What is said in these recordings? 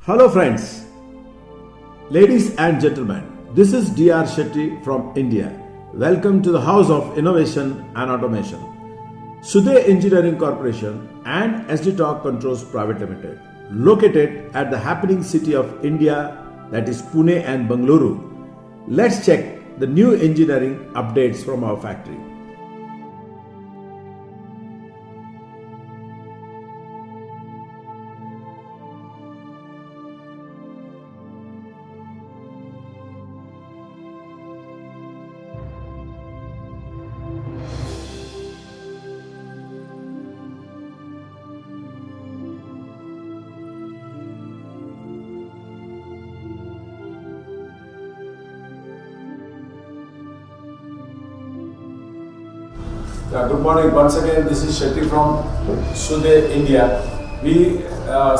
Hello friends, ladies and gentlemen, this is DR Shetty from India. Welcome to the House of Innovation and Automation. Sude Engineering Corporation and SD Talk Controls Private Limited, located at the happening city of India, that is Pune and Bengaluru. Let's check the new engineering updates from our factory. Good morning. Once again, this is Shetty from Sude, India. We,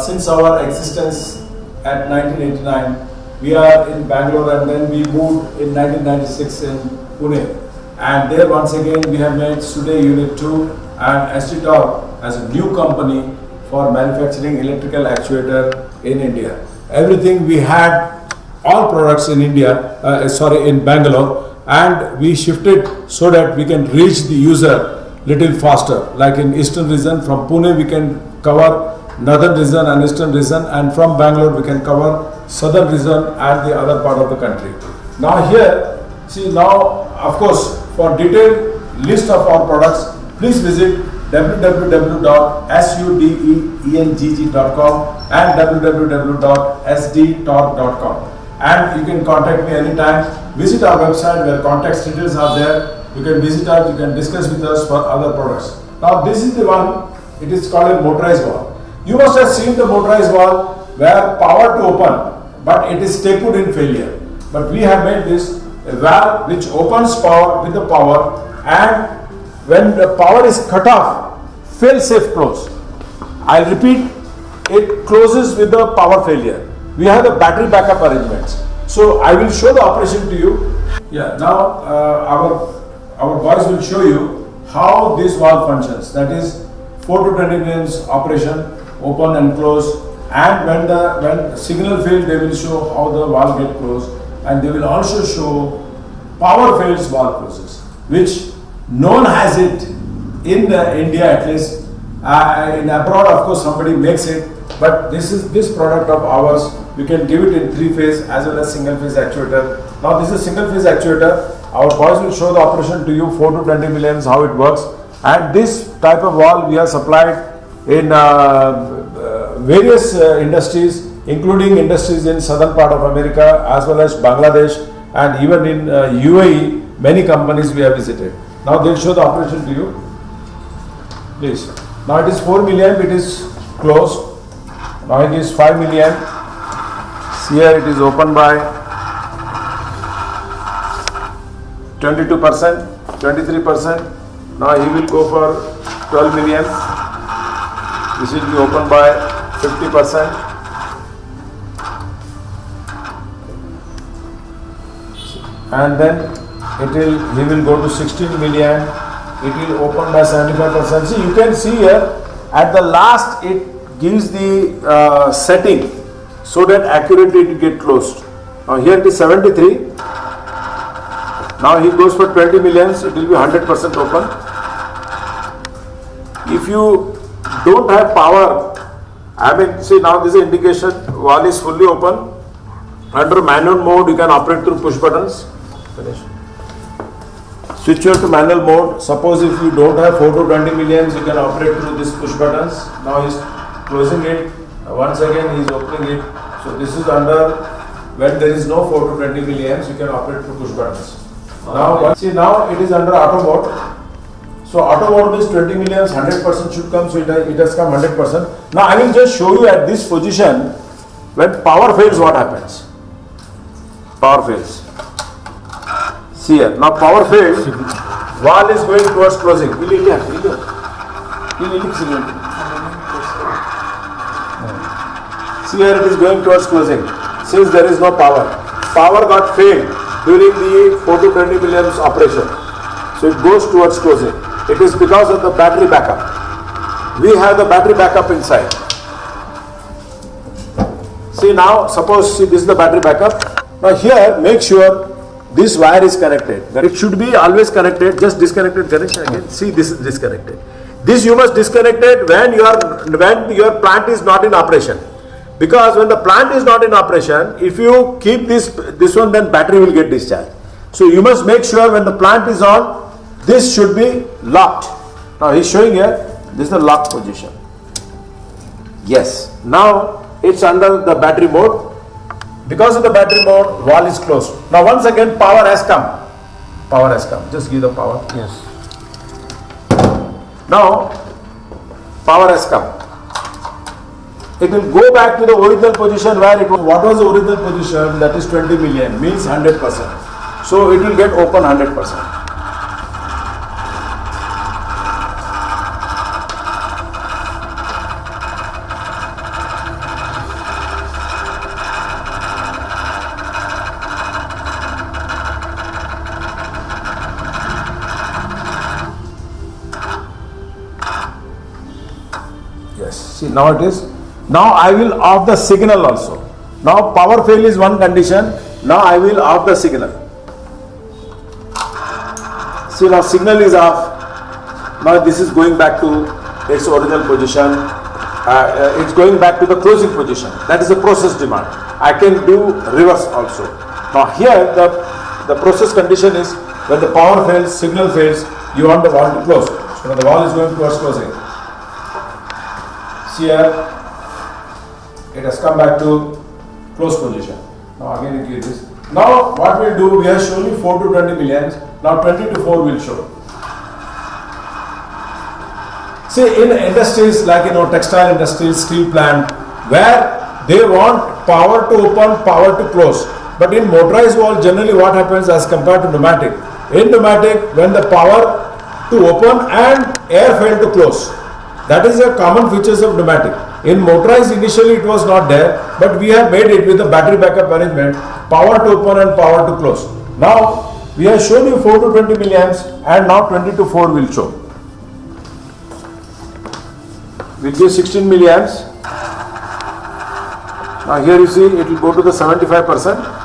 since our existence at 1989, we are in Bangalore and then we moved in 1996 in Pune. And there once again we have made Sude Unit 2 and SD Talk as a new company for manufacturing electrical actuator in India. Everything we had, all products in India, in Bangalore, and we shifted so that we can reach the user little faster. Like in eastern region, from Pune we can cover northern region and eastern region, and from Bangalore we can cover southern region and the other part of the country. Now here, see now, of course, for detailed list of our products, please visit www.sudeengg.com and www.sdtalk.com. And you can contact me anytime. Visit our website where contact details are there. You can visit us, you can discuss with us for other products. Now this is the one, it is called a motorized valve. You must have seen the motorized valve where power to open, but it is stapled in failure. But we have made this a valve which opens power with the power, and when the power is cut off, fail safe close. I'll repeat, it closes with the power failure. We have the battery backup arrangements. So I will show the operation to you. Yeah, now our boys will show you how this valve functions. That is 4 to 20 minutes operation, open and close. And when signal fails, they will show how the valve get closed. And they will also show power fails valve closes, which no one has it in India at least. In abroad, of course, somebody makes it. But this product of ours, we can give it in 3-phase as well as single-phase actuator. Now this is single-phase actuator. Our boys will show the operation to you, 4 to 20 milliamps, how it works. And this type of valve we have supplied in various industries, including industries in southern part of America as well as Bangladesh, and even in UAE, many companies we have visited. Now they will show the operation to you. Please. Now it is 4 milliamp, it is closed. Now it is 5 milliamp. Here it is open by 22%, 23%. Now he will go for 12 milliamp. This will be open by 50%. And then he will go to 16 milliamp. It will open by 75%. See, you can see here at the last it gives the setting so that accurately it get closed. Now here it is 73. Now he goes for 20 milliamps, it will be 100% open. If you don't have power, see now this is indication, valve is fully open. Under manual mode you can operate through push buttons. Finish. Switch to manual mode. Suppose if you don't have 4 to 20 milliamps, you can operate through these push buttons. Now he's closing it. Once again he is opening it. So this is under, when there is no 4 to 20 milliamps, you can operate through push buttons. Now see, now it is under auto mode. So auto mode means 20 milliamps, 100% should come. So it has come 100%. Now I will just show you at this position, when power fails, what happens. Power fails. See here, now power failed, valve is going towards closing. See here, it is going towards closing. Since there is no power got failed during the 4 to 20 milliamps operation. So it goes towards closing. It is because of the battery backup. We have the battery backup inside. See now, suppose see this is the battery backup. Now here, make sure this wire is connected. It should be always connected. Just disconnect it. Connect again. See, this is disconnected. This you must disconnect it when your plant is not in operation. Because when the plant is not in operation, if you keep this one, then battery will get discharged. So you must make sure when the plant is on, this should be locked. Now he is showing here, this is the lock position. Yes. Now it's under the battery mode. Because of the battery mode, valve is closed. Now once again, power has come. Power has come. Just give the power. Yes. Now power has come. It will go back to the original position where it was. What was the original position? That is 20 million, means 100%. So it will get open 100%. Yes, see now it is. Now I will off the signal also. Now power fail is one condition. Now I will off the signal. See now signal is off. Now this is going back to its original position. It's going back to the closing position. That is the process demand. I can do reverse also. Now here the process condition is when the power fails, signal fails, you want the valve to close. So the valve is going towards closing. See here, it has come back to close position. Now again it is. Now what we'll do, we have shown you 4 to 20 milliamps. Now 20 to 4 will show. See in industries like textile industry, steel plant, where they want power to open, power to close. But in motorized valve, generally what happens as compared to pneumatic? In pneumatic, when the power to open and air fail to close. That is a common features of pneumatic. In motorized initially it was not there, but we have made it with the battery backup arrangement, power to open and power to close. Now we have shown you 4 to 20 milliamps and now 20 to 4 will show. We'll give 16 milliamps. Now here you see it will go to the 75%.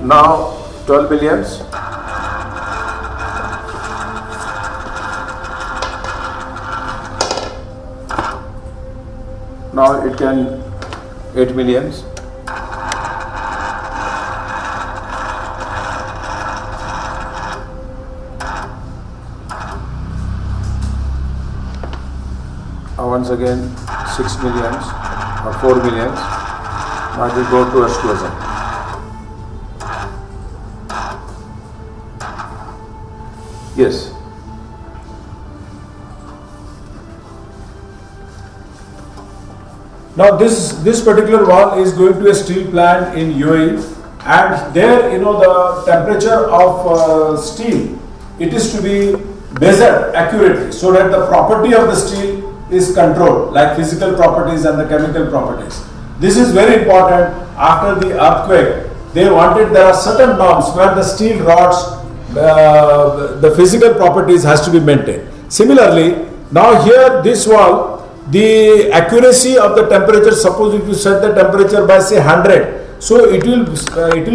Now 12 milliamps. Now it can 8 milliamps. Once again 6 milliamps or 4 milliamps. Now it will go towards closing. Yes. Now this particular valve is going to a steel plant in UAE, and there the temperature of steel, it is to be measured accurately so that the property of the steel is controlled, like physical properties and the chemical properties. This is very important. After the earthquake, there are certain norms where the steel rods, the physical properties has to be maintained. Similarly, now here this valve, the accuracy of the temperature, suppose if you set the temperature by say 100, so it will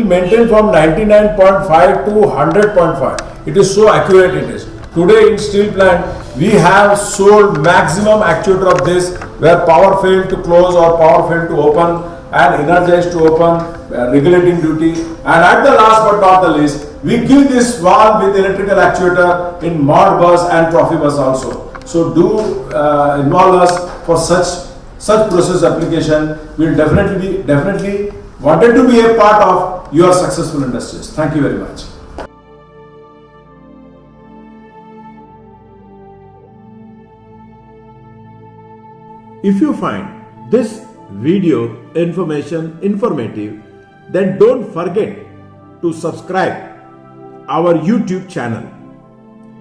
maintain from 99.5 to 100.5. It is so accurate it is. Today in steel plant, we have sold maximum actuator of this, where power failed to close or power failed to open and energized to open, regulating duty. And at the last but not the least, we give this valve with electrical actuator in Modbus and Profibus also. So do involve us for such process application. We will definitely wanted to be a part of your successful industries. Thank you very much. If you find this video informative, then don't forget to subscribe our YouTube channel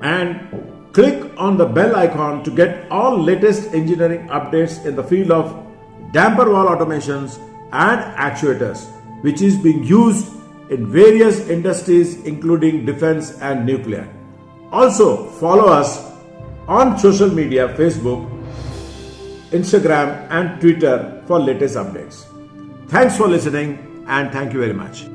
and click on the bell icon to get all latest engineering updates in the field of damper valve automations and actuators, which is being used in various industries including defense and nuclear. Also follow us on social media, Facebook, Instagram and Twitter for latest updates. Thanks for listening and thank you very much.